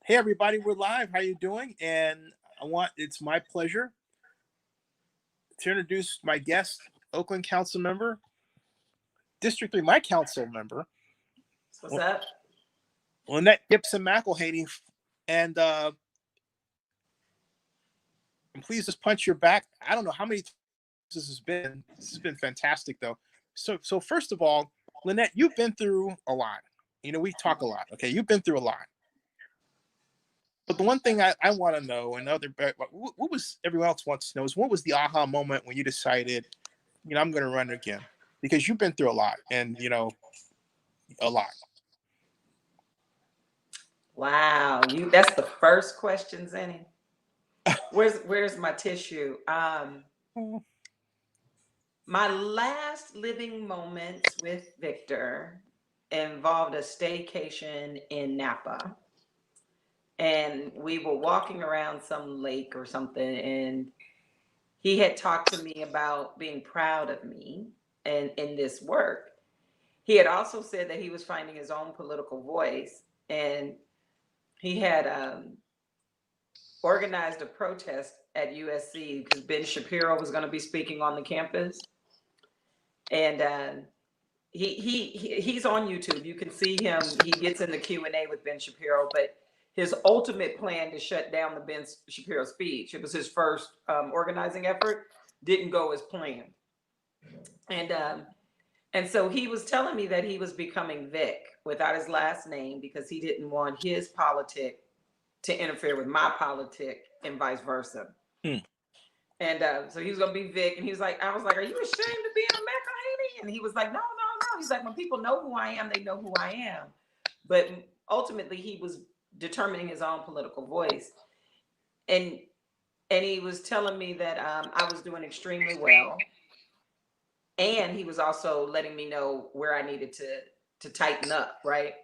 Hey everybody, we're live. How you doing? And it's my pleasure to introduce my guest, Oakland Council member, District 3, my council member, What's up? Lynette Gibson McElhaney. And please just punch your back. I don't know how many times this has been. This has been fantastic though. So first of all, Lynette, you've been through a lot. You know, we talk a lot. Okay, you've been through a lot. But the one thing I want to know, and what was everyone else wants to know, is what was the aha moment when you decided, I'm going to run again? Because you've been through a lot, and a lot. Wow, that's the first question, Zennie. Where's my tissue? My last living moments with Victor involved a staycation in Napa. And we were walking around some lake or something, and he had talked to me about being proud of me and in this work. He had also said that he was finding his own political voice, and he had organized a protest at USC because Ben Shapiro was going to be speaking on the campus. And he's on YouTube. You can see him. He gets in the Q&A with Ben Shapiro, but his ultimate plan to shut down the Ben Shapiro speech, it was his first organizing effort, didn't go as planned. And so he was telling me that he was becoming Vic without his last name because he didn't want his politic to interfere with my politic and vice versa. And so he was going to be Vic. And he was like, I was like, are you ashamed of being a McElhaney? And he was like, no. He's like, when people know who I am, they know who I am. But ultimately, he was determining his own political voice. And he was telling me that I was doing extremely well. And he was also letting me know where I needed to tighten up, right?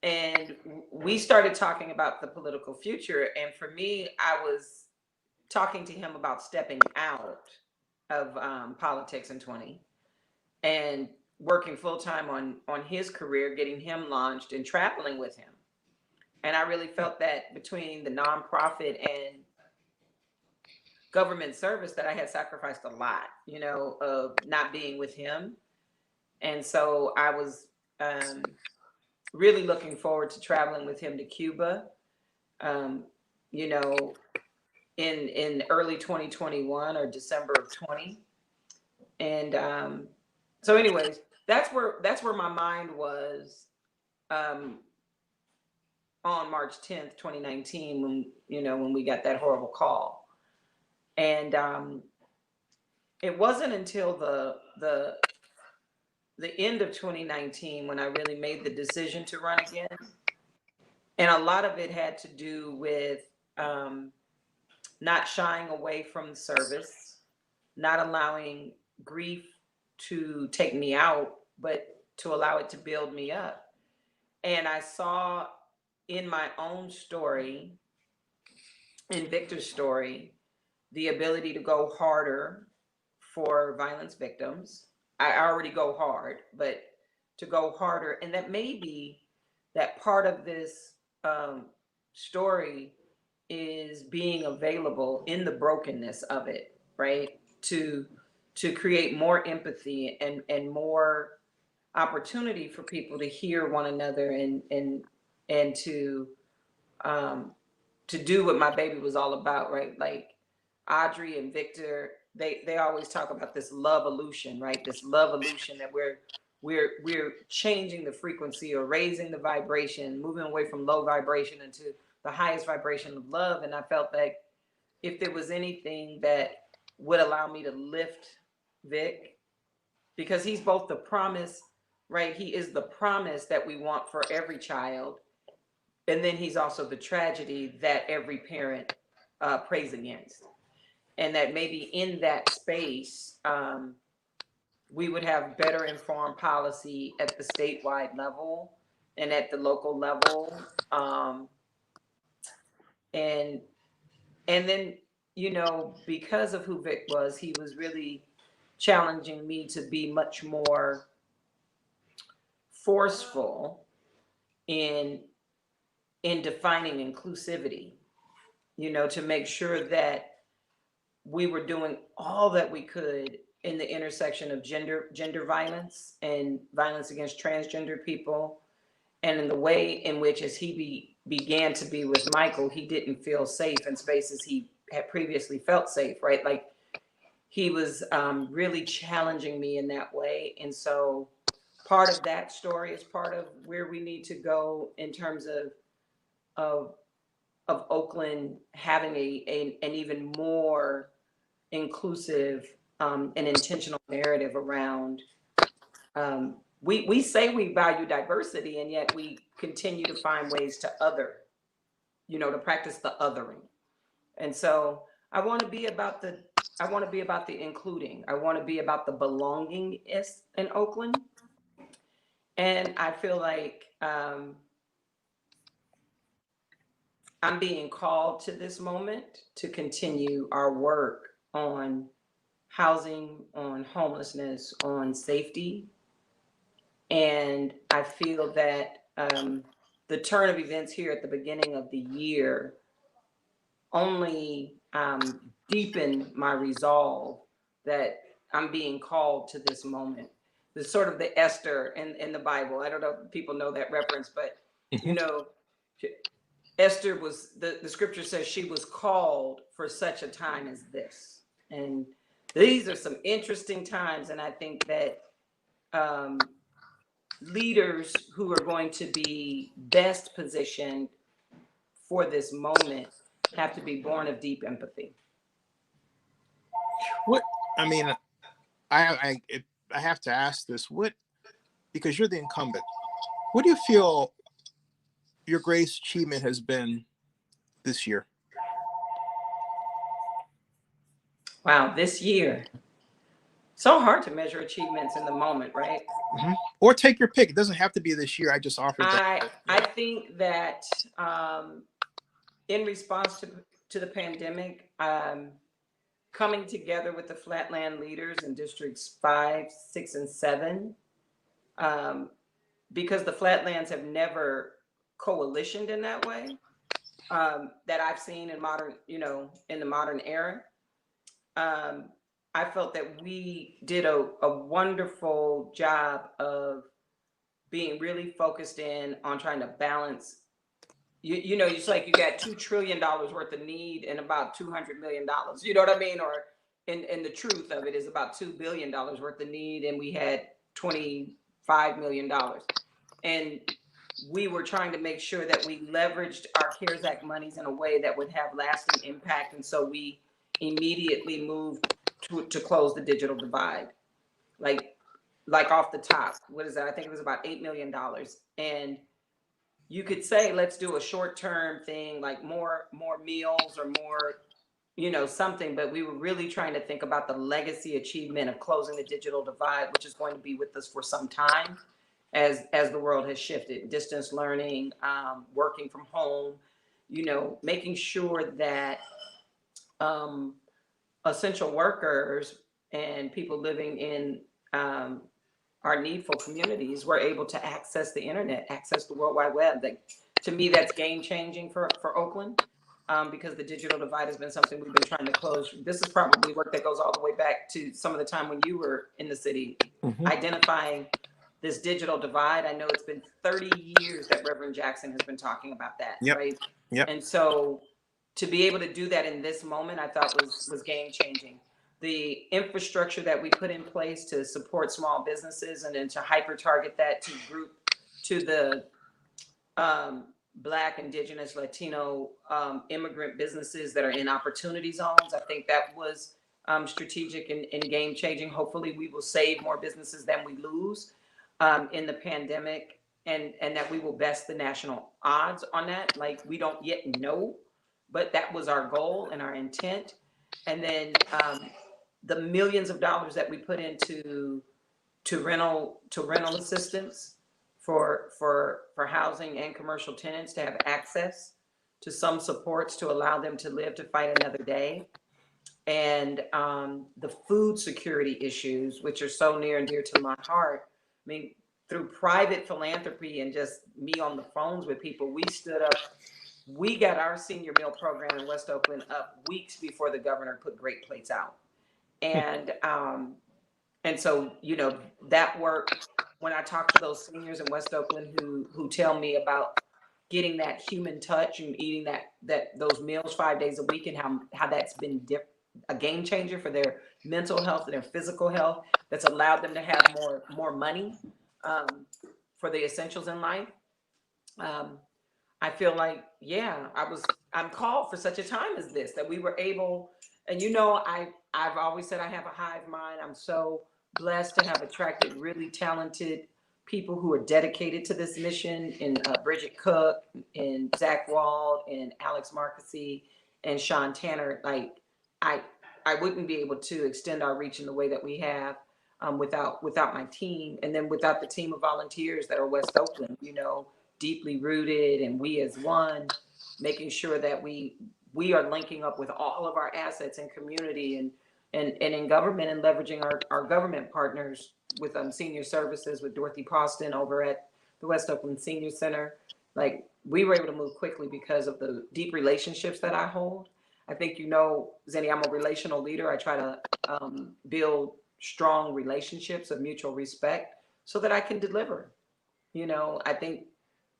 And we started talking about the political future. And for me, I was talking to him about stepping out of politics in 20 and working full-time on his career, getting him launched and traveling with him. And I really felt that between the nonprofit and government service that I had sacrificed a lot, of not being with him. And so I was really looking forward to traveling with him to Cuba, in early 2021 or December of 20. And so anyways, that's where my mind was on March 10th, 2019, when we got that horrible call. And it wasn't until the end of 2019 when I really made the decision to run again. And a lot of it had to do with not shying away from the service, not allowing grief to take me out, but to allow it to build me up. And I saw in my own story, in Victor's story, the ability to go harder for violence victims. I already go hard, but to go harder. And that maybe that part of this story is being available in the brokenness of it, right? To create more empathy and more opportunity for people to hear one another and to do what my baby was all about, right? Like Audrey and Victor, they always talk about this love illusion, right? This love illusion that we're changing the frequency or raising the vibration, moving away from low vibration into the highest vibration of love. And I felt like if there was anything that would allow me to lift Vic, because he's both the promise, right? He is the promise that we want for every child. And then he's also the tragedy that every parent prays against. And that maybe in that space, we would have better informed policy at the statewide level and at the local level. And then, because of who Vic was, he was really challenging me to be much more forceful in in defining inclusivity, you know, to make sure that we were doing all that we could in the intersection of gender violence and violence against transgender people, and in the way in which, as he began to be with Michael, he didn't feel safe in spaces he had previously felt safe, right? Like he was really challenging me in that way. And so part of that story is part of where we need to go in terms of Oakland having an even more inclusive and intentional narrative around. We say we value diversity, and yet we continue to find ways to other, you know, to practice the othering. And so I want to be about the including. I want to be about the belonging in Oakland. And I feel like I'm being called to this moment to continue our work on housing, on homelessness, on safety. And I feel that the turn of events here at the beginning of the year only deepened my resolve that I'm being called to this moment. The sort of the Esther in the Bible. I don't know if people know that reference, but you know, Esther was, the scripture says she was called for such a time as this. And these are some interesting times. And I think that leaders who are going to be best positioned for this moment have to be born of deep empathy. What, I mean, I have to ask this, because you're the incumbent, what do you feel your greatest achievement has been this year? Wow, this year. So hard to measure achievements in the moment, right? Mm-hmm. Or take your pick. It doesn't have to be this year. I just offered that. I think that in response to the pandemic, coming together with the Flatland leaders in districts 5, 6, and 7, because the Flatlands have never coalitioned in that way that I've seen in modern, you know, in the modern era. I felt that we did a wonderful job of being really focused in on trying to balance. You know, it's like you got $2 trillion worth of need and about $200 million. You know what I mean? Or and the truth of it is about $2 billion worth of need, and we had $25 million. And we were trying to make sure that we leveraged our CARES Act monies in a way that would have lasting impact. And so we immediately moved to close the digital divide. Like off the top, what is that? I think it was about $8 million. And you could say, let's do a short-term thing, like more meals or more, you know, something. But we were really trying to think about the legacy achievement of closing the digital divide, which is going to be with us for some time as the world has shifted. Distance learning, working from home, you know, making sure that essential workers and people living in our needful communities were able to access the internet, access the World Wide Web. Like, to me, that's game changing for Oakland, because the digital divide has been something we've been trying to close. This is probably work that goes all the way back to some of the time when you were in the city, identifying this digital divide. I know it's been 30 years that Reverend Jackson has been talking about that, right? Yep. And so to be able to do that in this moment, I thought was game changing. The infrastructure that we put in place to support small businesses and then to hyper target that to the Black, Indigenous, Latino immigrant businesses that are in opportunity zones. I think that was strategic and game changing. Hopefully we will save more businesses than we lose in the pandemic, and that we will best the national odds on that. Like, we don't yet know, but that was our goal and our intent. And then the millions of dollars that we put into rental assistance for housing and commercial tenants to have access to some supports to allow them to live to fight another day. And the food security issues, which are so near and dear to my heart. I mean, through private philanthropy and just me on the phones with people, we stood up. We got our senior meal program in West Oakland up weeks before the governor put Great Plates out. And so, you know, that work, when I talk to those seniors in West Oakland who tell me about getting that human touch and eating those meals 5 days a week, and how that's been a game changer for their mental health and their physical health, that's allowed them to have more money for the essentials in life. I feel like, yeah, I'm called for such a time as this, that we were able, and you know, I've always said I have a hive mind. I'm so blessed to have attracted really talented people who are dedicated to this mission, in Bridget Cook, and Zach Wald, and Alex Marquesi, and Sean Tanner. Like, I wouldn't be able to extend our reach in the way that we have without my team, and then without the team of volunteers that are West Oakland, you know, deeply rooted, and we as one, making sure that we are linking up with all of our assets and community and in government, and leveraging our government partners with senior services, with Dorothy Poston over at the West Oakland Senior Center. Like, we were able to move quickly because of the deep relationships that I hold. I think, you know, Zennie, I'm a relational leader. I try to build strong relationships of mutual respect so that I can deliver. You know, I think,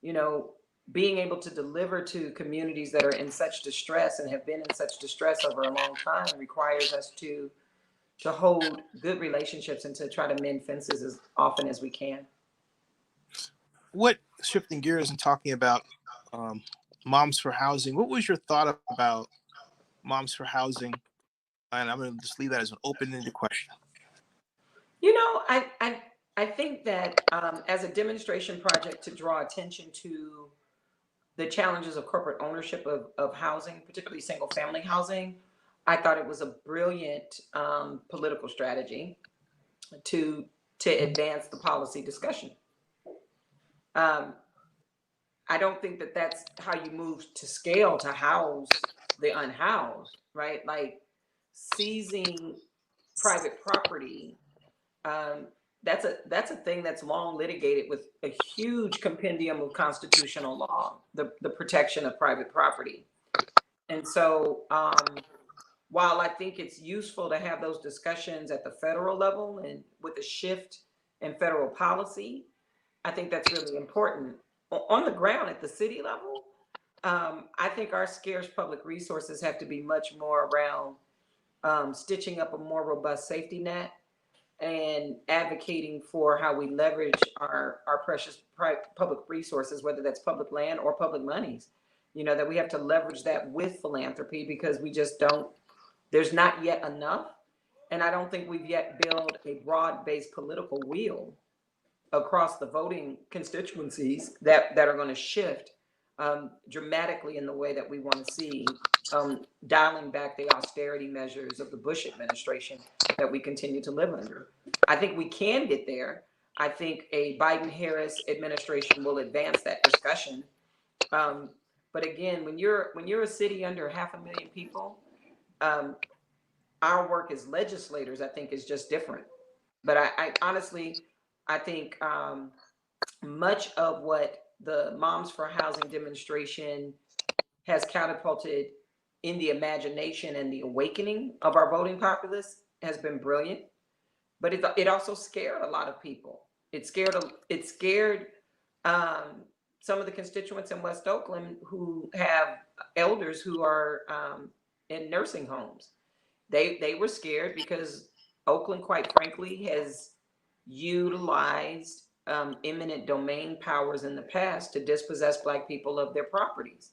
you know, being able to deliver to communities that are in such distress and have been in such distress over a long time requires us to hold good relationships and to try to mend fences as often as we can. What, shifting gears and talking about Moms for Housing, what was your thought about Moms for Housing? And I'm going to just leave that as an open-ended question. You know, I think that as a demonstration project to draw attention to the challenges of corporate ownership of housing, particularly single family housing, I thought it was a brilliant political strategy to advance the policy discussion. I don't think that that's how you move to scale to house the unhoused, right? Like, seizing private property, that's a thing that's long litigated with a huge compendium of constitutional law, the protection of private property. And so, while I think it's useful to have those discussions at the federal level and with a shift in federal policy, I think that's really important. On the ground at the city level, I think our scarce public resources have to be much more around stitching up a more robust safety net and advocating for how we leverage our precious public resources, whether that's public land or public monies. You know, that we have to leverage that with philanthropy, because we just don't, there's not yet enough. And I don't think we've yet built a broad-based political wheel across the voting constituencies that are going to shift dramatically in the way that we want to see, dialing back the austerity measures of the Bush administration that we continue to live under. I think we can get there. I think a Biden-Harris administration will advance that discussion. But again, when you're a city under 500,000 people, our work as legislators, I think, is just different. But I honestly, I think much of what the Moms for Housing demonstration has catapulted in the imagination and the awakening of our voting populace has been brilliant. But it also scared a lot of people. It scared some of the constituents in West Oakland who have elders who are in nursing homes. They were scared because Oakland, quite frankly, has utilized eminent domain powers in the past to dispossess Black people of their properties.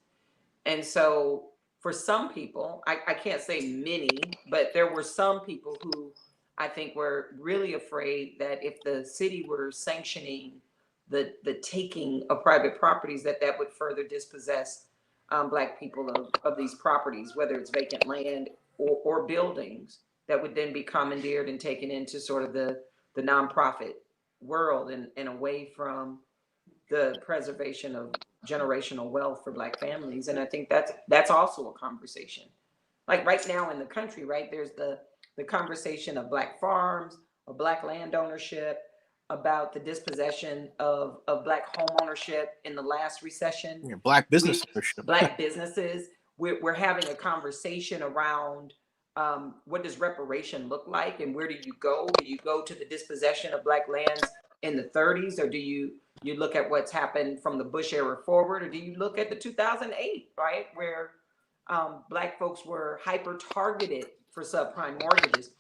And so for some people, I can't say many, but there were some people who I think were really afraid that if the city were sanctioning the taking of private properties, that would further dispossess Black people of these properties, whether it's vacant land or buildings that would then be commandeered and taken into sort of the nonprofit world and away from the preservation of generational wealth for Black families. And I think that's also a conversation. Like right now in the country, right, there's the conversation of Black farms, of Black land ownership, about the dispossession of Black home ownership in the last recession. Yeah, Black business ownership. Black businesses. We're having a conversation around what does reparation look like, and where do you go? Do you go to the dispossession of Black lands in the 30s, or do you look at what's happened from the Bush era forward, or do you look at the 2008, right, where Black folks were hyper targeted for subprime mortgages?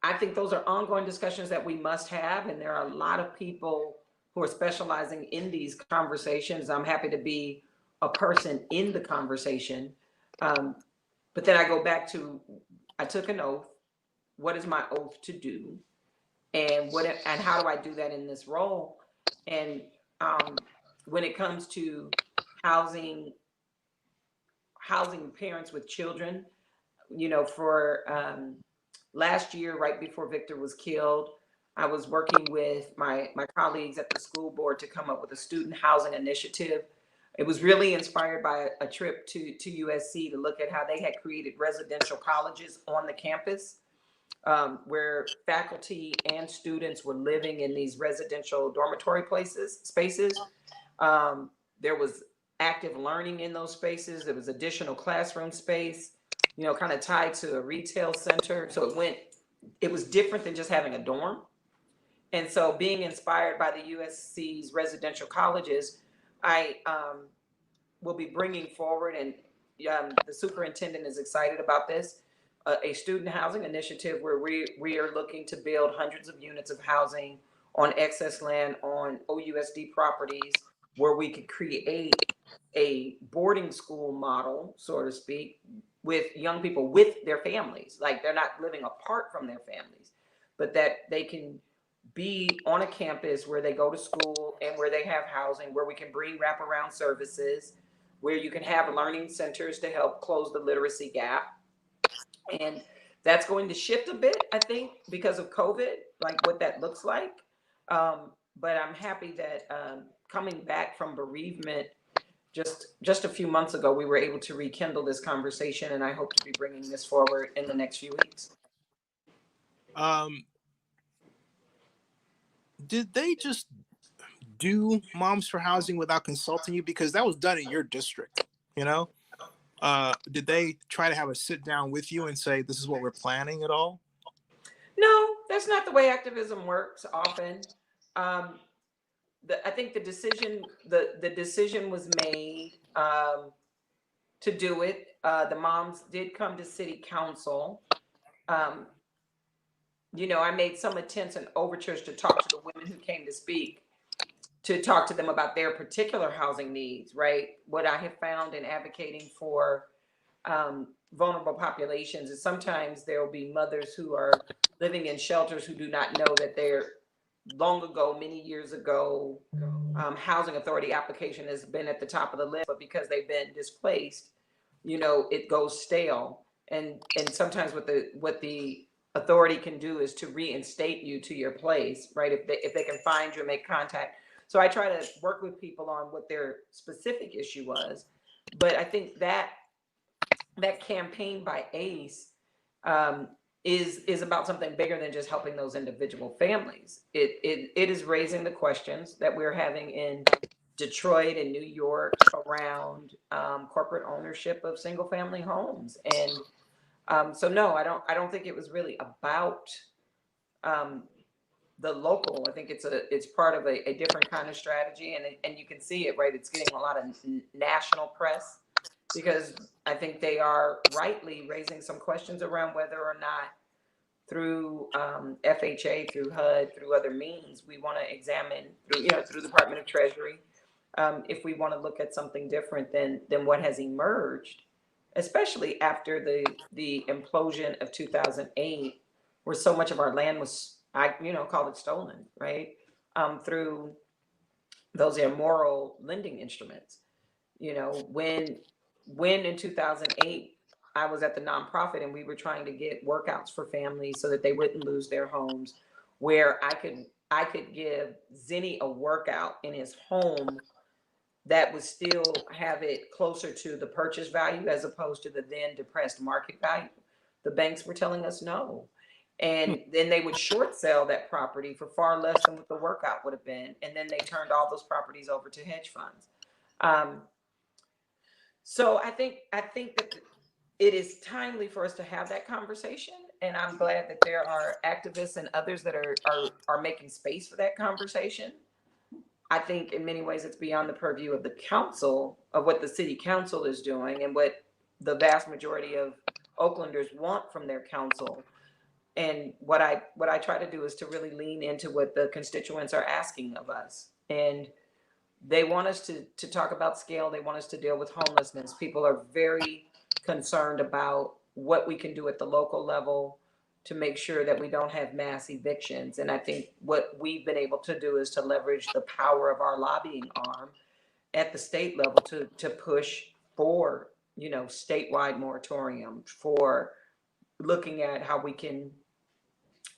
I think those are ongoing discussions that we must have, and there are a lot of people who are specializing in these conversations. I'm happy to be a person in the conversation. But then I go back to, I took an oath. What is my oath to do? And how do I do that in this role? And when it comes to housing parents with children, you know, for last year, right before Victor was killed, I was working with my colleagues at the school board to come up with a student housing initiative. It was really inspired by a trip to USC to look at how they had created residential colleges on the campus, where faculty and students were living in these residential dormitory spaces. There was active learning in those spaces. There was additional classroom space, you know, kind of tied to a retail center. So it was different than just having a dorm. And so being inspired by the USC's residential colleges, I will be bringing forward, and the superintendent is excited about this, a student housing initiative where we are looking to build hundreds of units of housing on excess land on OUSD properties, where we could create a boarding school model, so to speak, with young people with their families. Like, they're not living apart from their families, but that they can be on a campus where they go to school and where they have housing, where we can bring wraparound services, where you can have learning centers to help close the literacy gap. And that's going to shift a bit, I think, because of COVID, like what that looks like. But I'm happy that coming back from bereavement just a few months ago, we were able to rekindle this conversation, and I hope to be bringing this forward in the next few weeks. Did they just do Moms for Housing without consulting you? Because that was done in your district, you know? Did they try to have a sit down with you and say, this is what we're planning at all? No, that's not the way activism works often. I think the decision was made to do it. The moms did come to city council. You know, I made some attempts and overtures to talk to the women who came to speak, to talk to them about their particular housing needs, right? What I have found in advocating for vulnerable populations is sometimes there will be mothers who are living in shelters who do not know that they're many years ago, housing authority application has been at the top of the list, but because they've been displaced, you know, it goes stale. And sometimes what the authority can do is to reinstate you to your place, right? If they can find you and make contact. So I try to work with people on what their specific issue was. But I think that campaign by ACE is about something bigger than just helping those individual families. It is raising the questions that we're having in Detroit and New York around corporate ownership of single family homes. And so no, I don't think it was really about the local. I think it's part of a different kind of strategy, and you can see it, right? It's getting a lot of national press, because I think they are rightly raising some questions around whether or not through FHA, through HUD, through other means, we want to examine through the Department of Treasury, if we want to look at something different than what has emerged, especially after the implosion of 2008, where so much of our land was, call it stolen, right? Through those immoral lending instruments. You know, when in 2008, I was at the nonprofit and we were trying to get workouts for families so that they wouldn't lose their homes, where I could give Zennie a workout in his home that would still have it closer to the purchase value as opposed to the then depressed market value. The banks were telling us no. And then they would short sell that property for far less than what the workout would have been. And then they turned all those properties over to hedge funds. So I think that it is timely for us to have that conversation. And I'm glad that there are activists and others that are making space for that conversation. I think in many ways it's beyond the purview of the council, of what the city council is doing and what the vast majority of Oaklanders want from their council. And what I try to do is to really lean into what the constituents are asking of us. And they want us to talk about scale. They want us to deal with homelessness. People are very concerned about what we can do at the local level to make sure that we don't have mass evictions. And I think what we've been able to do is to leverage the power of our lobbying arm at the state level to push for, statewide moratorium, for looking at how we can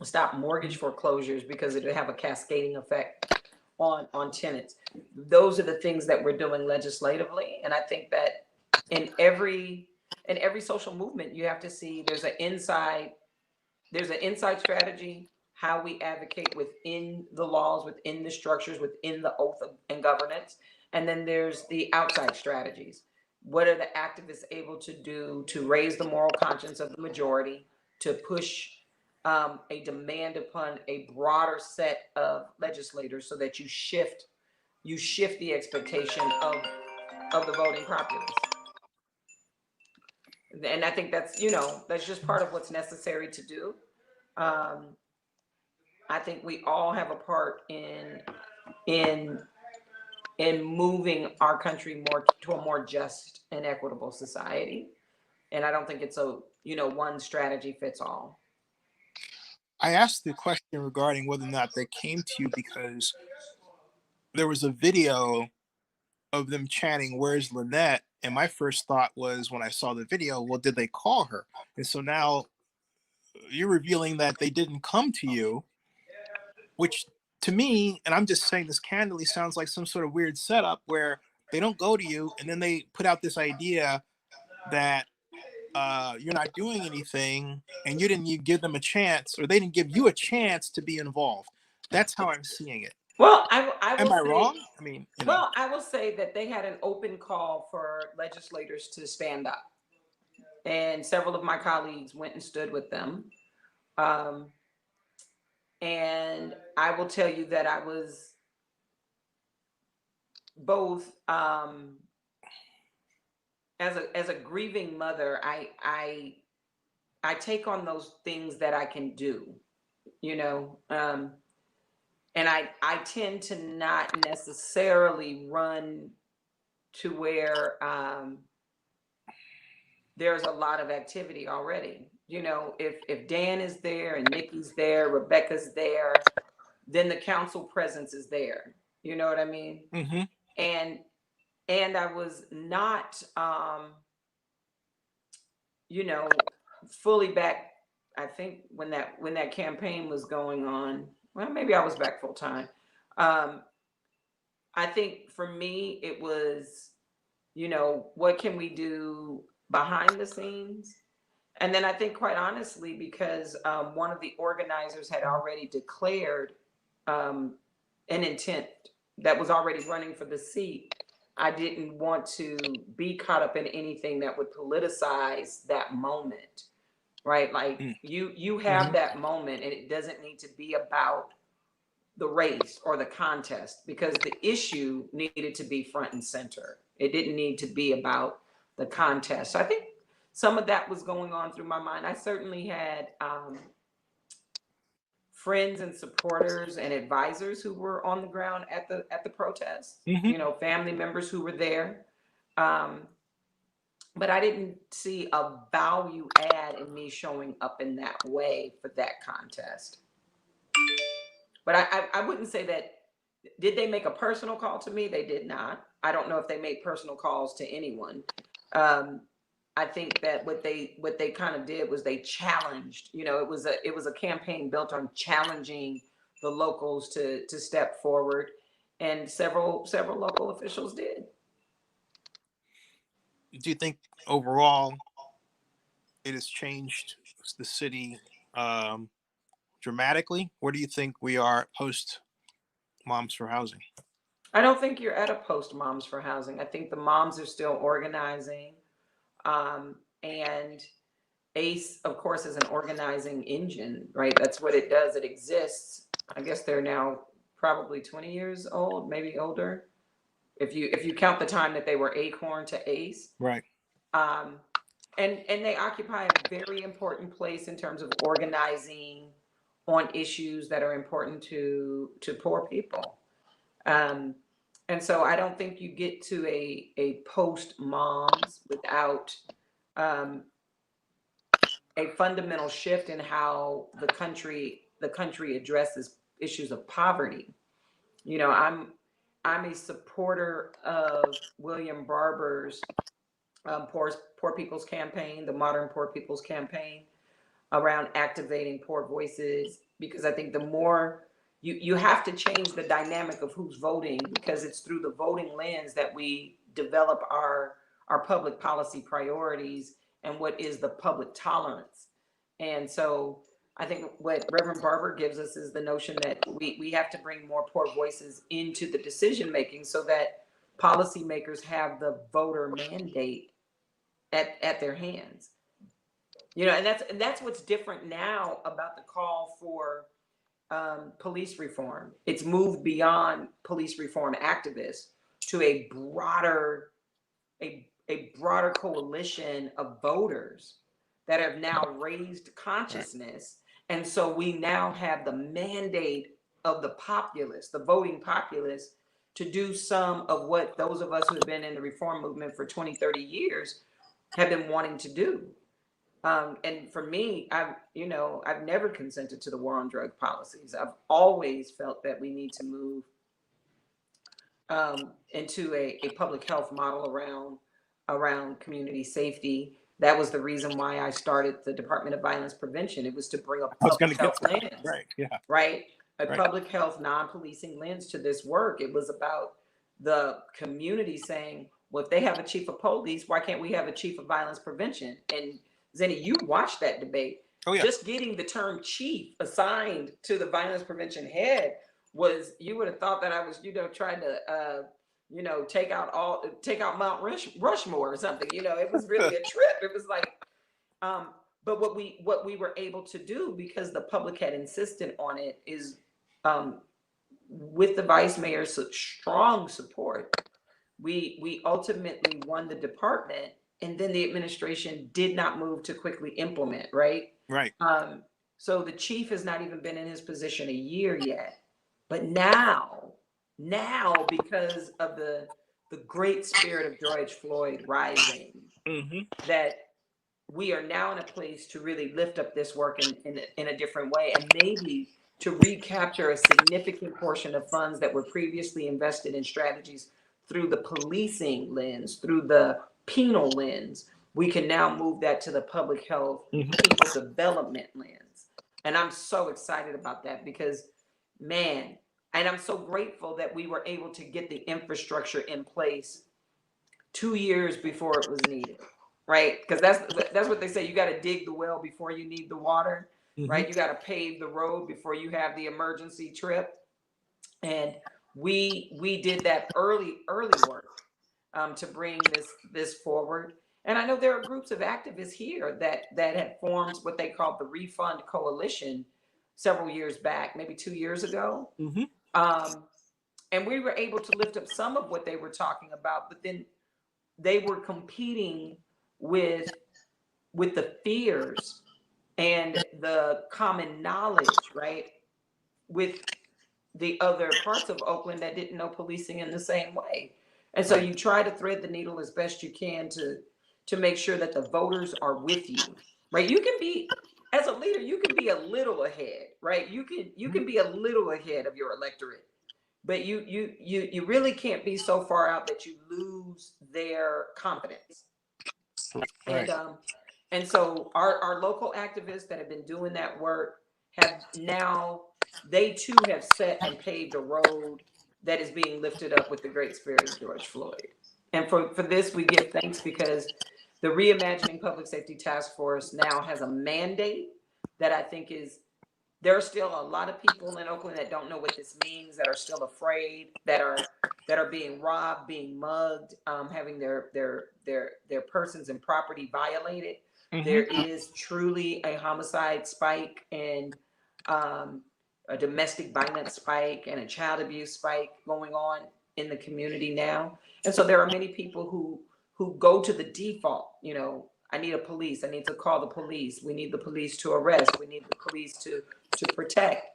stop mortgage foreclosures because it would have a cascading effect on tenants. Those are the things that we're doing legislatively. And I think that in every social movement, you have to see there's an inside strategy, how we advocate within the laws, within the structures, within the oath and governance. And then there's the outside strategies. What are the activists able to do to raise the moral conscience of the majority, to push a demand upon a broader set of legislators so that you shift the expectation of the voting populace. And I think that's just part of what's necessary to do. I think we all have a part in moving our country more to a more just and equitable society. And I don't think it's a one strategy fits all. I asked the question regarding whether or not they came to you because there was a video of them chanting, "Where's Lynette?" And my first thought was, when I saw the video, well, did they call her? And so now you're revealing that they didn't come to you, which to me, and I'm just saying this candidly, sounds like some sort of weird setup where they don't go to you and then they put out this idea that you're not doing anything and you didn't give them a chance, or they didn't give you a chance to be involved. That's how I'm seeing it. Well, I will Am I say, wrong? I mean, well, I will say that they had an open call for legislators to stand up, and several of my colleagues went and stood with them. And I will tell you that I was both as a grieving mother, I take on those things that I can do, and I tend to not necessarily run to where there's a lot of activity already. If Dan is there and Nikki's there, Rebecca's there, then the council presence is there. You know what I mean? Mm-hmm. And I was not, fully back. I think when that campaign was going on, well, maybe I was back full time. I think for me, it was, what can we do behind the scenes? And then I think, quite honestly, because one of the organizers had already declared an intent that was already running for the seat, I didn't want to be caught up in anything that would politicize that moment, right? Like you have that moment, and it doesn't need to be about the race or the contest, because the issue needed to be front and center. It didn't need to be about the contest. So I think some of that was going on through my mind. I certainly had friends and supporters and advisors who were on the ground at the protests, family members who were there. But I didn't see a value add in me showing up in that way for that contest. But I wouldn't say that. Did they make a personal call to me? They did not. I don't know if they made personal calls to anyone. I think that what they kind of did was they challenged. It was a campaign built on challenging the locals to step forward, and several local officials did. Do you think overall it has changed the city dramatically? Where do you think we are post Moms for Housing? I don't think you're at a post Moms for Housing. I think the moms are still organizing. And ACE, of course, is an organizing engine, right? That's what it does. It exists. I guess they're now probably 20 years old, maybe older, if you count the time that they were Acorn to ACE. Right. And they occupy a very important place in terms of organizing on issues that are important to poor people. And so I don't think you get to a post moms without a fundamental shift in how the country addresses issues of poverty. You know, I'm a supporter of William Barber's Poor People's Campaign, the Modern Poor People's Campaign, around activating poor voices, because I think the more you have to change the dynamic of who's voting, because it's through the voting lens that we develop our public policy priorities and what is the public tolerance. And so I think what Reverend Barber gives us is the notion that we have to bring more poor voices into the decision making so that policymakers have the voter mandate at their hands. You know, and that's what's different now about the call for police reform. It's moved beyond police reform activists to a broader coalition of voters that have now raised consciousness. And so we now have the mandate of the populace, the voting populace, to do some of what those of us who have been in the reform movement for 20, 30 years have been wanting to do. And for me, I've never consented to the war on drug policies. I've always felt that we need to move into a public health model around community safety. That was the reason why I started the Department of Violence Prevention. It was to bring a public health lens, right? Yeah, right. A public health, non-policing lens to this work. It was about the community saying, well, if they have a chief of police, why can't we have a chief of violence prevention? And Zennie, you watched that debate. Oh, yeah. Just getting the term chief assigned to the violence prevention head was, you would have thought that I was, trying to, take out Mount Rushmore or something. It was really a trip. It was like, but what we were able to do, because the public had insisted on it, is with the vice mayor's strong support, we ultimately won the department, and then the administration did not move to quickly implement, right? Right. So the chief has not even been in his position a year yet. But now because of the great spirit of George Floyd rising, that we are now in a place to really lift up this work in a different way, and maybe to recapture a significant portion of funds that were previously invested in strategies through the policing lens, through the penal lens. We can now move that to the public health, people development lens. And I'm so excited about that, because, man, and I'm so grateful that we were able to get the infrastructure in place 2 years before it was needed, right? Because that's what they say. You got to dig the well before you need the water, right? You got to pave the road before you have the emergency trip. And we did that early work to bring this forward. And I know there are groups of activists here that had formed what they called the Refund Coalition several years back, maybe 2 years ago. And we were able to lift up some of what they were talking about, but then they were competing with the fears and the common knowledge, right, with the other parts of Oakland that didn't know policing in the same way. And so you try to thread the needle as best you can to make sure that the voters are with you, right? You can be, as a leader, you can be a little ahead, right? You can be a little ahead of your electorate, but you really can't be so far out that you lose their confidence. Right. And so our local activists that have been doing that work have now, they too have set and paved a road that is being lifted up with the great spirit of George Floyd. And for this, we give thanks, because the Reimagining Public Safety Task Force now has a mandate that I think is there are still a lot of people in Oakland that don't know what this means, that are still afraid, that are being robbed, being mugged, having their persons and property violated. There is truly a homicide spike and a domestic violence spike and a child abuse spike going on in the community now. And so there are many people who go to the default, I need a police. I need to call the police. We need the police to arrest. We need the police to protect.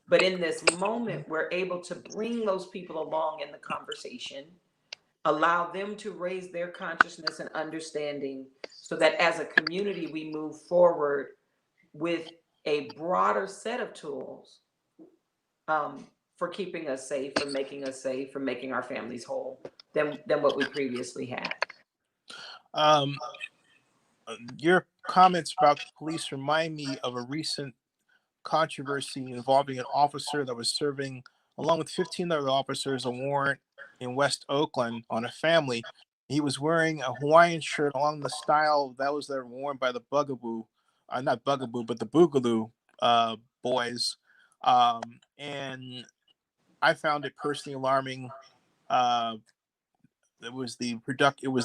But in this moment, we're able to bring those people along in the conversation, allow them to raise their consciousness and understanding so that as a community, we move forward with a broader set of tools for keeping us safe, for making us safe, for making our families whole than what we previously had. Your comments about the police remind me of a recent controversy involving an officer that was serving, along with 15 other officers, a warrant in West Oakland on a family. He was wearing a Hawaiian shirt along the style that was worn by the Bugaboo, not Bugaboo, but the Boogaloo boys. And I found it personally alarming. It was the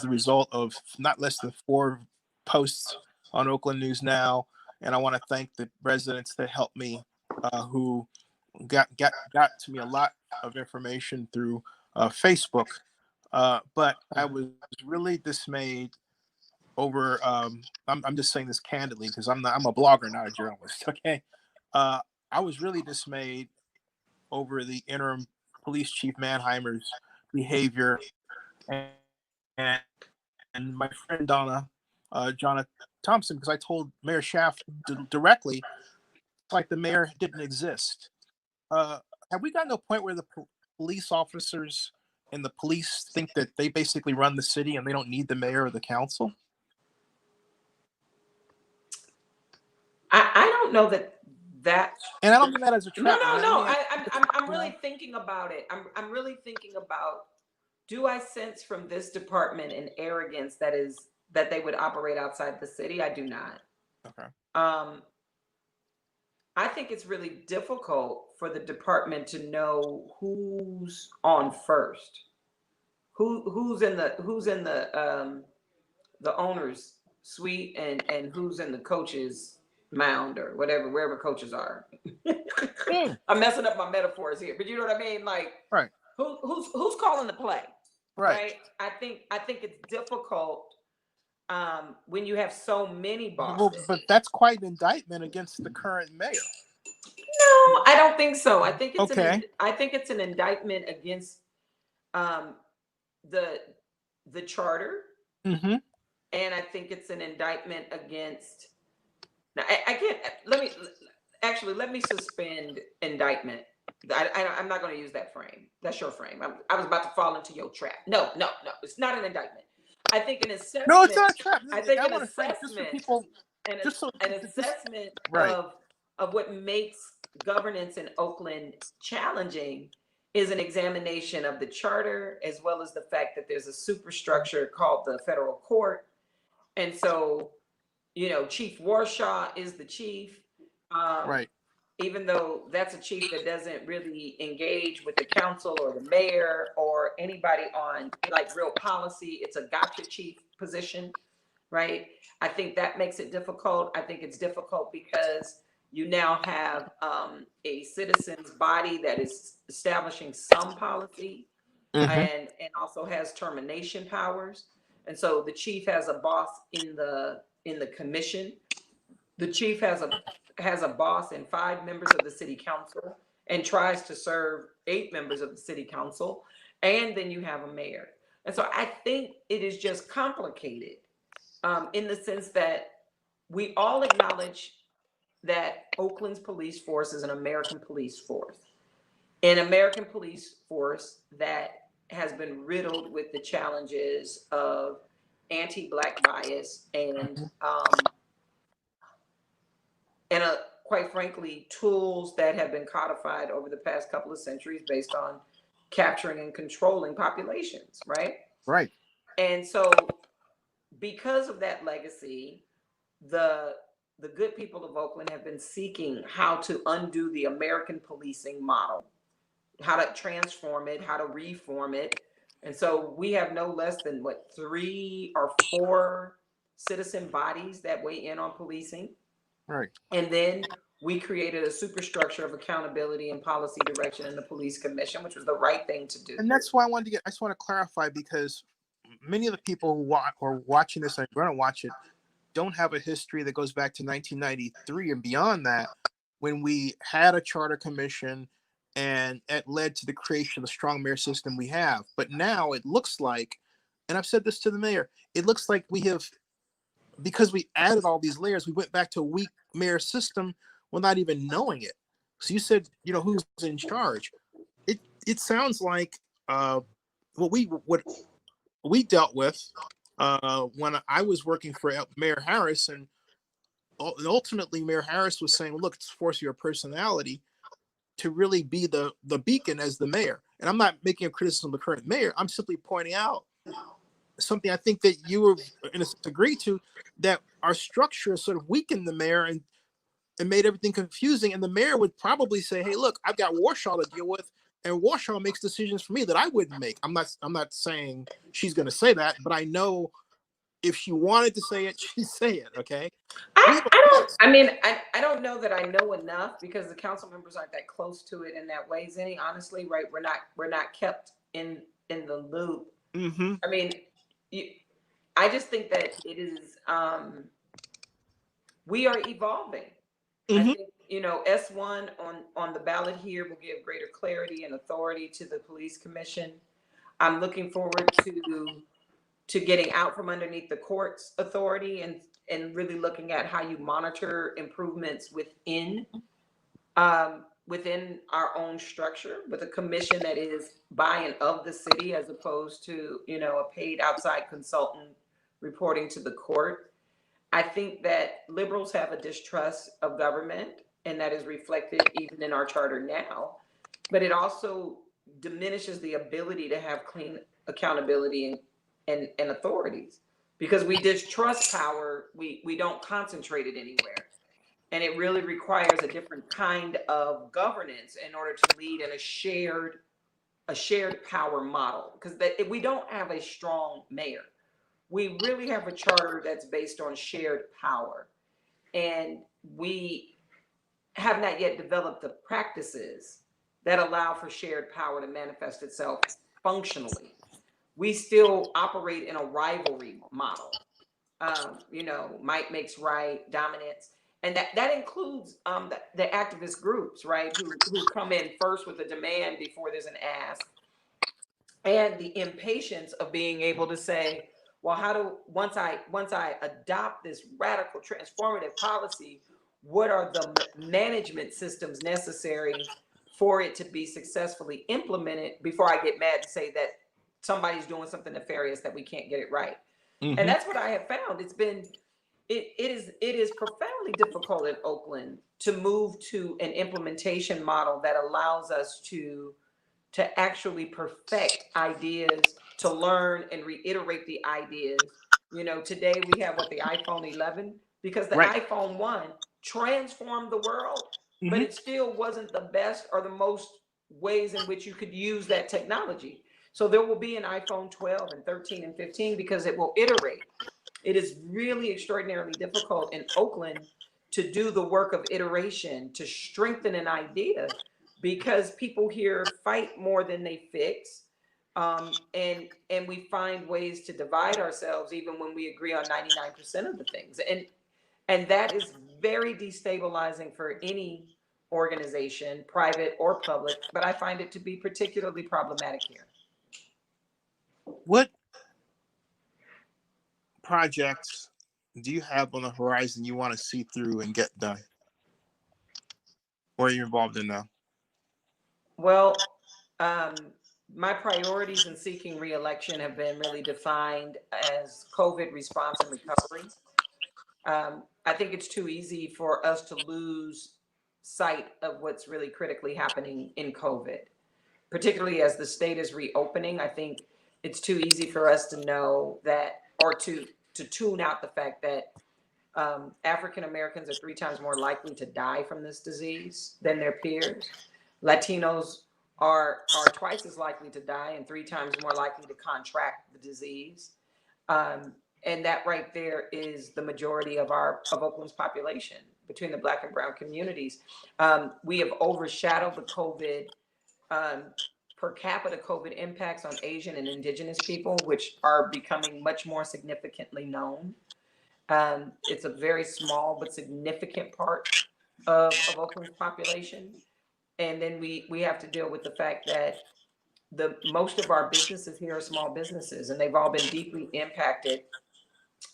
result of not less than 4 posts on Oakland News Now, and I want to thank the residents that helped me, who got to me a lot of information through Facebook. But I was really dismayed over. I'm just saying this candidly because I'm a blogger, not a journalist. Okay, I was really dismayed over the interim police chief Mannheimer's behavior, and my friend Jonna Thompson, because I told Mayor Schaaf directly, like the mayor didn't exist. Have we gotten to a point where the police officers and the police think that they basically run the city and they don't need the mayor or the council? I don't know that. And I don't mean that as a trap. No. I'm really thinking about it. I'm really thinking about, do I sense from this department an arrogance that they would operate outside the city? I do not. Okay. I think it's really difficult for the department to know who's on first, who's in the owner's suite and who's in the coach's mound or whatever, wherever coaches are. I'm messing up my metaphors here, but you know what I mean? Like, right. Who's calling the play? Right. I think it's difficult when you have so many bosses. Well, but that's quite an indictment against the current mayor. No, I don't think so. I think it's okay. I think it's an indictment against the charter, and I think it's an indictment against. Now, I can't. Let me suspend indictment. I'm not going to use that frame. That's your frame. I was about to fall into your trap. No. It's not an indictment. I think an assessment. No, it's not a trap. I think an assessment. An assessment of what makes governance in Oakland challenging is an examination of the charter, as well as the fact that there's a superstructure called the federal court. And so, Chief Warshaw is the chief. Right. Even though that's a chief that doesn't really engage with the council or the mayor or anybody on like real policy, it's a gotcha chief position, right? I think that makes it difficult. I think it's difficult because you now have a citizens body that is establishing some policy and also has termination powers. And so the chief has a boss in the commission. The chief has a boss and 5 members of the city council and tries to serve 8 members of the city council. And then you have a mayor. And so I think it is just complicated in the sense that we all acknowledge that Oakland's police force is an American police force. An American police force that has been riddled with the challenges of anti-Black bias and quite frankly, tools that have been codified over the past couple of centuries based on capturing and controlling populations, right? Right. And so because of that legacy, the the good people of Oakland have been seeking how to undo the American policing model, how to transform it, how to reform it. And so we have no less than 3 or 4 citizen bodies that weigh in on policing. Right. And then we created a superstructure of accountability and policy direction in the police commission, which was the right thing to do. And that's why I just want to clarify, because many of the people who are watching this and are going to watch it don't have a history that goes back to 1993 and beyond that, when we had a charter commission and it led to the creation of the strong mayor system we have. But now it looks like, and I've said this to the mayor, it looks like we have, because we added all these layers, we went back to a weak mayor system without even knowing it. So you said, who's in charge? It sounds like what we dealt with when I was working for Mayor Harris, and ultimately Mayor Harris was saying, well, look, it's force your personality to really be the beacon as the mayor. And I'm not making a criticism of the current mayor. I'm simply pointing out something I think that you were in a sense agree to, that our structure sort of weakened the mayor and made everything confusing. And the mayor would probably say, hey, look, I've got Warshaw to deal with, and Warshaw makes decisions for me that I wouldn't make. I'm not saying she's going to say that, but I know if she wanted to say it, she'd say it. Okay. I don't know that I know enough, because the council members aren't that close to it in that way, Zennie. Honestly, right? We're not kept in the loop. Mm-hmm. I mean, I just think that it is. We are evolving. Mm-hmm. I think S1 on the ballot here will give greater clarity and authority to the police commission. I'm looking forward to getting out from underneath the court's authority and really looking at how you monitor improvements within our own structure, with a commission that is by and of the city, as opposed to a paid outside consultant reporting to the court. I think that liberals have a distrust of government, and that is reflected even in our charter now. But it also diminishes the ability to have clean accountability and authorities, because we distrust power. We don't concentrate it anywhere. And it really requires a different kind of governance in order to lead in a shared power model. Because if we don't have a strong mayor, we really have a charter that's based on shared power. And we have not yet developed the practices that allow for shared power to manifest itself functionally. We still operate in a rivalry model. Might makes right, dominance. And that includes the activist groups, right, who come in first with a demand before there's an ask, and the impatience of being able to say, well, once I adopt this radical transformative policy, what are the management systems necessary for it to be successfully implemented before I get mad and say that somebody's doing something nefarious, that we can't get it right. Mm-hmm. And that's what I have found. It is profoundly difficult in Oakland to move to an implementation model that allows us to actually perfect ideas, to learn and reiterate the ideas. Today we have the iPhone 11, because the right. iPhone 1 transformed the world, mm-hmm. but it still wasn't the best or the most ways in which you could use that technology. So there will be an iPhone 12 and 13 and 15, because it will iterate. It is really extraordinarily difficult in Oakland to do the work of iteration, to strengthen an idea, because people here fight more than they fix. And we find ways to divide ourselves even when we agree on 99% of the things. And that is very destabilizing for any organization, private or public, but I find it to be particularly problematic here. What projects do you have on the horizon you want to see through and get done? Or are you involved in now? Well, my priorities in seeking re-election have been really defined as COVID response and recovery. I think it's too easy for us to lose sight of what's really critically happening in COVID, particularly as the state is reopening. I think it's too easy for us to know that, or to tune out the fact that African Americans are 3 times more likely to die from this disease than their peers. Latinos are twice as likely to die and 3 times more likely to contract the disease. And that right there is the majority of Oakland's population between the Black and brown communities. We have overshadowed the COVID per capita COVID impacts on Asian and Indigenous people, which are becoming much more significantly known. It's a very small but significant part of Oakland's population. And then we have to deal with the fact that most of our businesses here are small businesses, and they've all been deeply impacted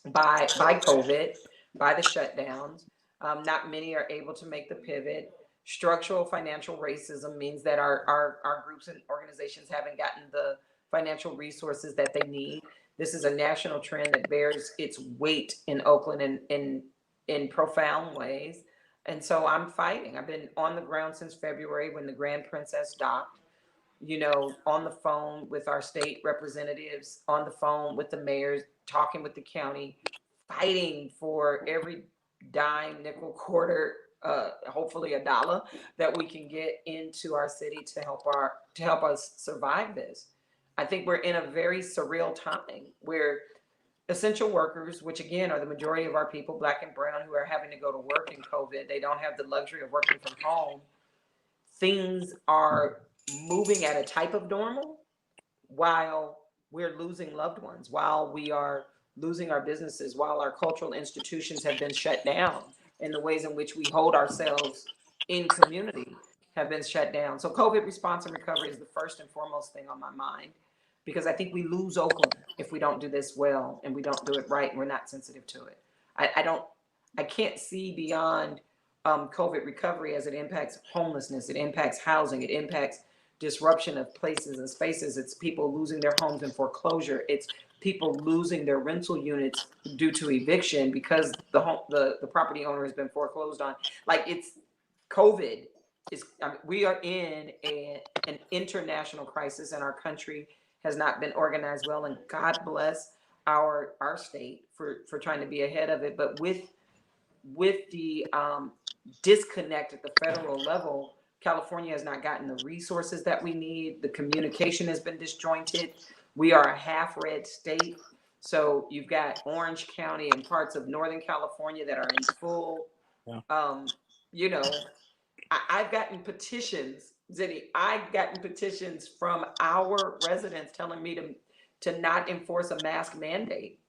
by COVID, by the shutdowns. Not many are able to make the pivot. Structural financial racism means that our groups and organizations haven't gotten the financial resources that they need. This is a national trend that bears its weight in Oakland in profound ways. And so I'm fighting. I've been on the ground since February when the Grand Princess docked, on the phone with our state representatives, on the phone with the mayors, talking with the county, fighting for every dime, nickel, quarter, hopefully $1 that we can get into our city to help us survive this. I think we're in a very surreal time where essential workers, which again are the majority of our people, Black and brown, who are having to go to work in COVID, they don't have the luxury of working from home. Things are moving at a type of normal while we're losing loved ones, while we are losing our businesses, while our cultural institutions have been shut down, and the ways in which we hold ourselves in community have been shut down. So COVID response and recovery is the first and foremost thing on my mind, because I think we lose Oakland if we don't do this well and we don't do it right and we're not sensitive to it. I can't see beyond COVID recovery as it impacts homelessness, it impacts housing, it impacts disruption of places and spaces. It's people losing their homes in foreclosure. It's people losing their rental units due to eviction because the property owner has been foreclosed on. Like, it's COVID. We are in an international crisis, and our country has not been organized well. And God bless our state for trying to be ahead of it. But with the disconnect at the federal level, California has not gotten the resources that we need. The communication has been disjointed. We are a half-red state. So you've got Orange County and parts of Northern California that are in full, I've gotten petitions, Zennie, I've gotten petitions from our residents telling me to not enforce a mask mandate.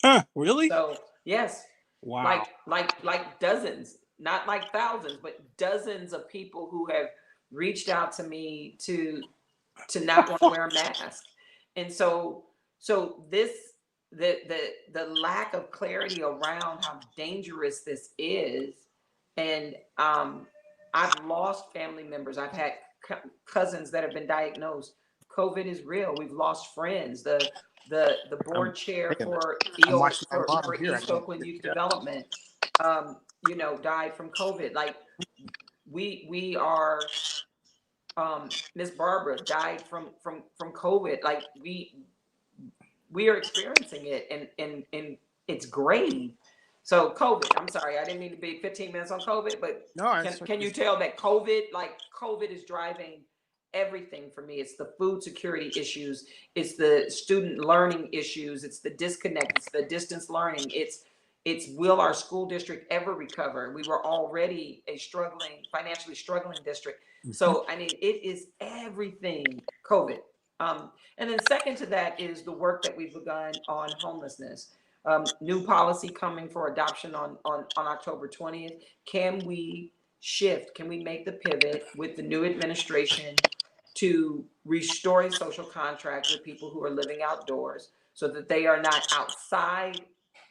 Huh, really? So, yes. Wow. Like dozens, not like thousands, but dozens of people who have reached out to me to not want to wear a mask. And so the lack of clarity around how dangerous this is, and I've lost family members. I've had cousins that have been diagnosed. COVID is real. We've lost friends. The board chair for East Oakland Youth Development, died from COVID. Like, we are, Miss Barbara died from COVID. Like, we are experiencing it, and it's grave. So COVID, I'm sorry, I didn't mean to be 15 minutes on COVID, but no, can you tell that COVID is driving everything for me? It's the food security issues, it's the student learning issues, it's the disconnect, it's the distance learning, it's will our school district ever recover? We were already a financially struggling district. So I mean, it is everything COVID. And then second to that is the work that we've begun on homelessness. New policy coming for adoption on October 20th. Can we shift? Can we make the pivot with the new administration to restore a social contract with people who are living outdoors, so that they are not outside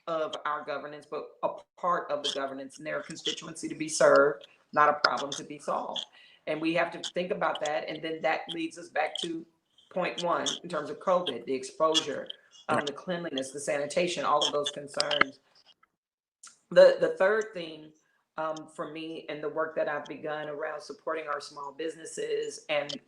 of our governance, but a part of the governance, and their constituency to be served, not a problem to be solved? And we have to think about that. And then that leads us back to point one in terms of COVID, the exposure, the cleanliness, the sanitation, all of those concerns. The third thing for me and the work that I've begun around supporting our small businesses and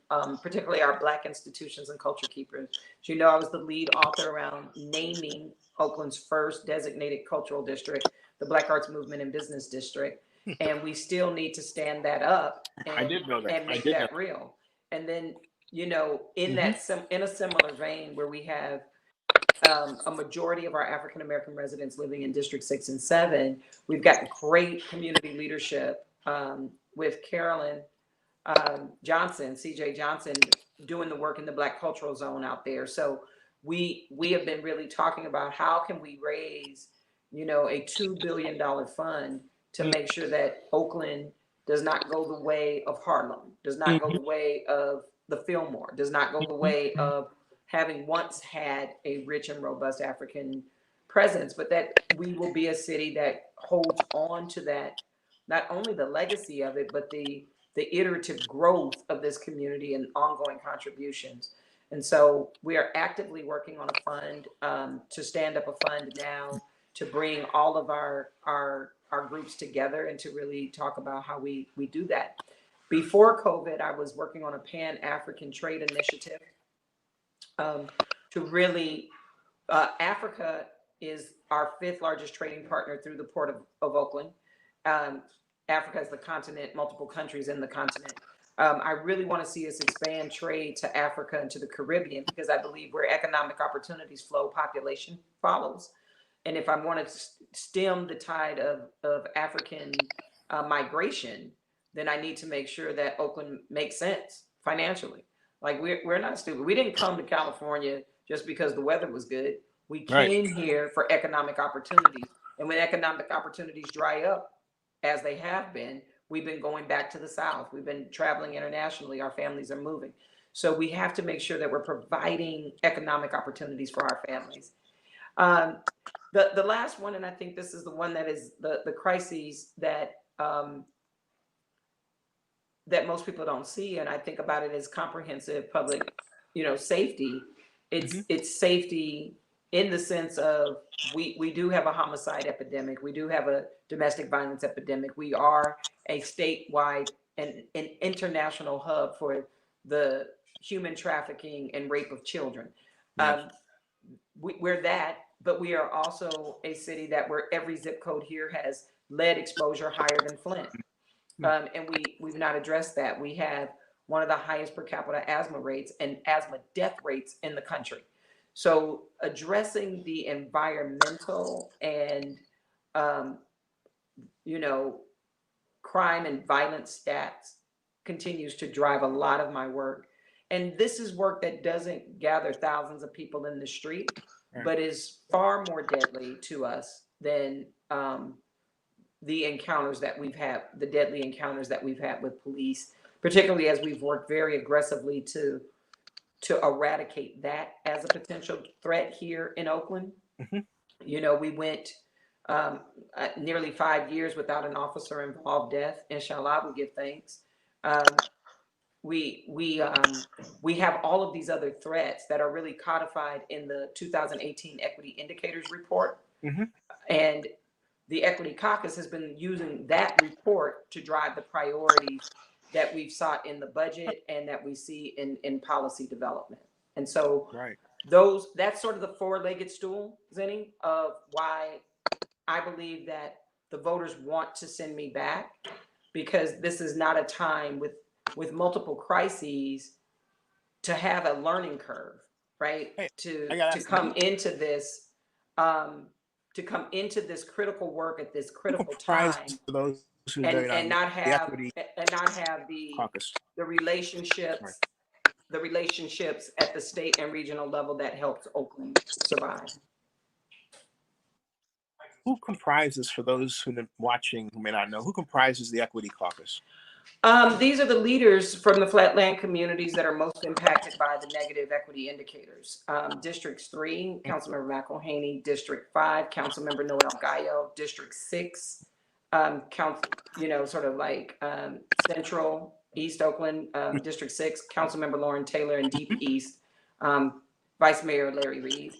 particularly our Black institutions and culture keepers. As you know, I was the lead author around naming Oakland's first designated cultural district, the Black Arts Movement and Business District. And we still need to stand that up I did know that. and make that real. And then, you know, in that in a similar vein where we have a majority of our African American residents living in District 6 and 7, we've got great community leadership with Carolyn Johnson, CJ Johnson, doing the work in the Black Cultural Zone out there. So we have been really talking about how can we raise, you know, a $2 billion fund to make sure that Oakland does not go the way of Harlem, does not go the way of the Fillmore, does not go the way of having once had a rich and robust African presence, but that we will be a city that holds on to that, not only the legacy of it, but the iterative growth of this community and ongoing contributions. And so we are actively working on a fund to stand up a fund now to bring all of our groups together and to really talk about how we do that. Before COVID, I was working on a Pan-African trade initiative to really, Africa is our 5th largest trading partner through the Port of Oakland. Africa is the continent, multiple countries in the continent. I really want to see us expand trade to Africa and to the Caribbean because I believe where economic opportunities flow, population follows. And if I want to stem the tide of African migration, then I need to make sure that Oakland makes sense financially. Like we're not stupid. We didn't come to California just because the weather was good. We came here for economic opportunities. And when economic opportunities dry up, as they have been, we've been going back to the South. We've been traveling internationally. Our families are moving. So we have to make sure that we're providing economic opportunities for our families. The last one, and I think this is the one that is the crises that that most people don't see, and I think about it as comprehensive public, you know, safety. It's safety in the sense of we do have a homicide epidemic. We do have a domestic violence epidemic. We are a statewide and an international hub for the human trafficking and rape of children. We're that, but we are also a city that where every zip code here has lead exposure higher than Flint. And we've not addressed that. We have one of the highest per capita asthma rates and asthma death rates in the country. So addressing the environmental and, you know, crime and violence stats continues to drive a lot of my work. And this is work that doesn't gather thousands of people in the street, but is far more deadly to us than the encounters that we've had, the deadly encounters that we've had with police, particularly as we've worked very aggressively to eradicate that as a potential threat here in Oakland. You know, we went nearly 5 years without an officer involved death. Inshallah, we give thanks. We have all of these other threats that are really codified in the 2018 Equity Indicators Report. And the Equity Caucus has been using that report to drive the priorities that we've sought in the budget and that we see in policy development. And so that's sort of the four-legged stool, Zennie, of why I believe that the voters want to send me back, because this is not a time with multiple crises to have a learning curve, right? To come into this critical work at this critical time, and not have the relationships at the state and regional level that helps Oakland survive. Who comprises, for those who are watching who may not know, who comprises the Equity Caucus? These are the leaders from the flatland communities that are most impacted by the negative equity indicators. District 3, Councilmember McElhaney. District 5, Councilmember Noel Gallo. District 6, sort of like Central East Oakland. District 6, Councilmember Lauren Taylor, and Deep East, Vice Mayor Larry Reed.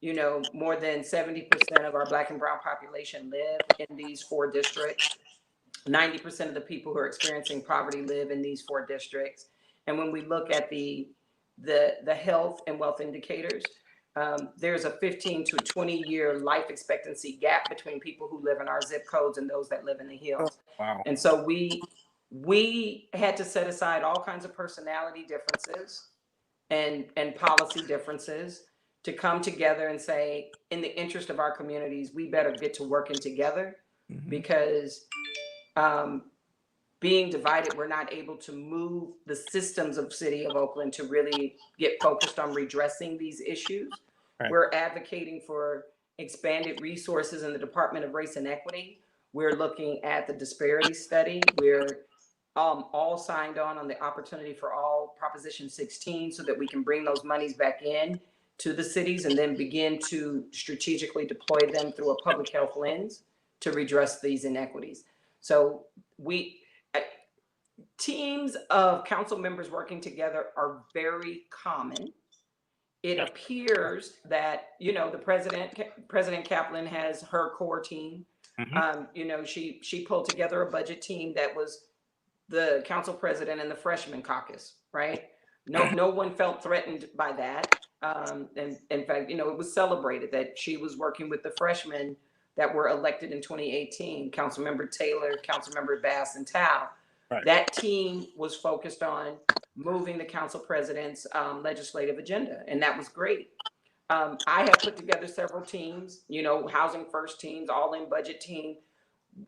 you know, more than 70% of our Black and brown population live in these 4 districts. 90% of the people who are experiencing poverty live in these 4 districts. And when we look at the health and wealth indicators, there's a 15 to 20-year life expectancy gap between people who live in our zip codes and those that live in the hills. Wow. And so we had to set aside all kinds of personality differences and policy differences to come together and say, in the interest of our communities, we better get to working together, because being divided, we're not able to move the systems of City of Oakland to really get focused on redressing these issues. Right. We're advocating for expanded resources in the Department of Race and Equity. We're looking at the disparity study. We're all signed on the Opportunity for All Proposition 16, so that we can bring those monies back in to the cities and then begin to strategically deploy them through a public health lens to redress these inequities. So teams of council members working together are very common. It appears that, you know, the President Kaplan has her core team. You know, she pulled together a budget team that was the council president and the freshman caucus, right? No one felt threatened by that. And in fact, you know, it was celebrated that she was working with the freshmen that were elected in 2018, Councilmember Taylor, Councilmember Bass, and Tao. Right. That team was focused on moving the council president's legislative agenda, and that was great. I have put together several teams, you know, housing first teams, all in budget team.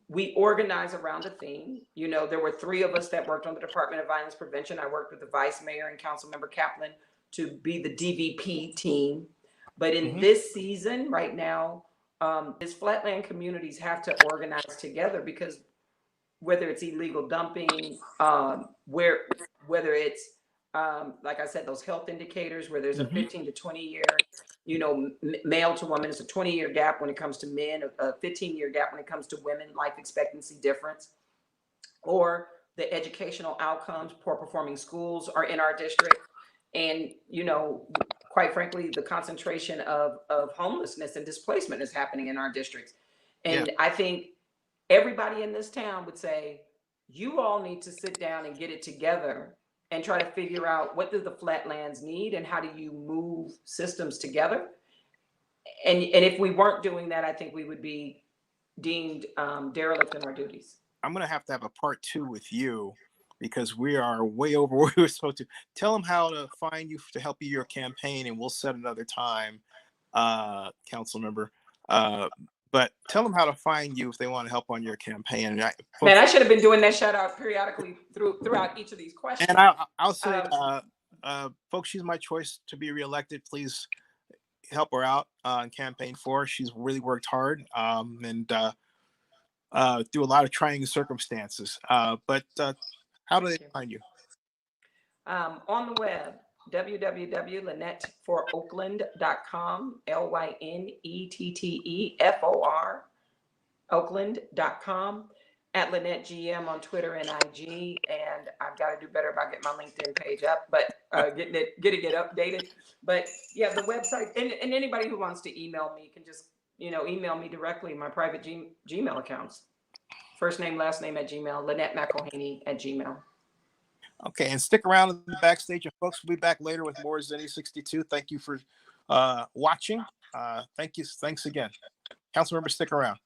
We organize around a theme. You know, there were 3 of us that worked on the Department of Violence Prevention. I worked with the Vice Mayor and Councilmember Kaplan to be the DVP team. But in this season right now, these flatland communities have to organize together, because whether it's illegal dumping, whether it's like I said, those health indicators where there's a 15 to 20 year, you know, male to woman, it's a 20-year gap when it comes to men, a 15-year gap when it comes to women, life expectancy difference, or the educational outcomes, poor performing schools are in our district. And, you know, quite frankly, the concentration of homelessness and displacement is happening in our districts. And I think everybody in this town would say, you all need to sit down and get it together and try to figure out, what do the flatlands need and how do you move systems together? And if we weren't doing that, I think we would be deemed derelict in our duties. I'm going to have a part 2 with you, because we are way over where we were supposed to. Tell them how to find you to help you your campaign, and we'll set another time, council member. But tell them how to find you if they want to help on your campaign. Man, I should have been doing that shout out periodically throughout each of these questions. And I'll say, folks, she's my choice to be reelected. Please help her out and campaign for her. She's really worked hard and through a lot of trying circumstances. But how do they find you? On the web, www.LynetteForOakland.com, LYNETTEFOR, Oakland.com, at Lynette GM on Twitter and IG. And I've got to do better about getting my LinkedIn page up, but getting it updated. But yeah, the website, and anybody who wants to email me can just, you know, email me directly, my private Gmail accounts. First name, last name at Gmail, Lynette McElhaney at Gmail. Okay, and stick around in the backstage, and folks, we'll be back later with more Zennie62. Thank you for watching. Thanks again. Councilmember, stick around.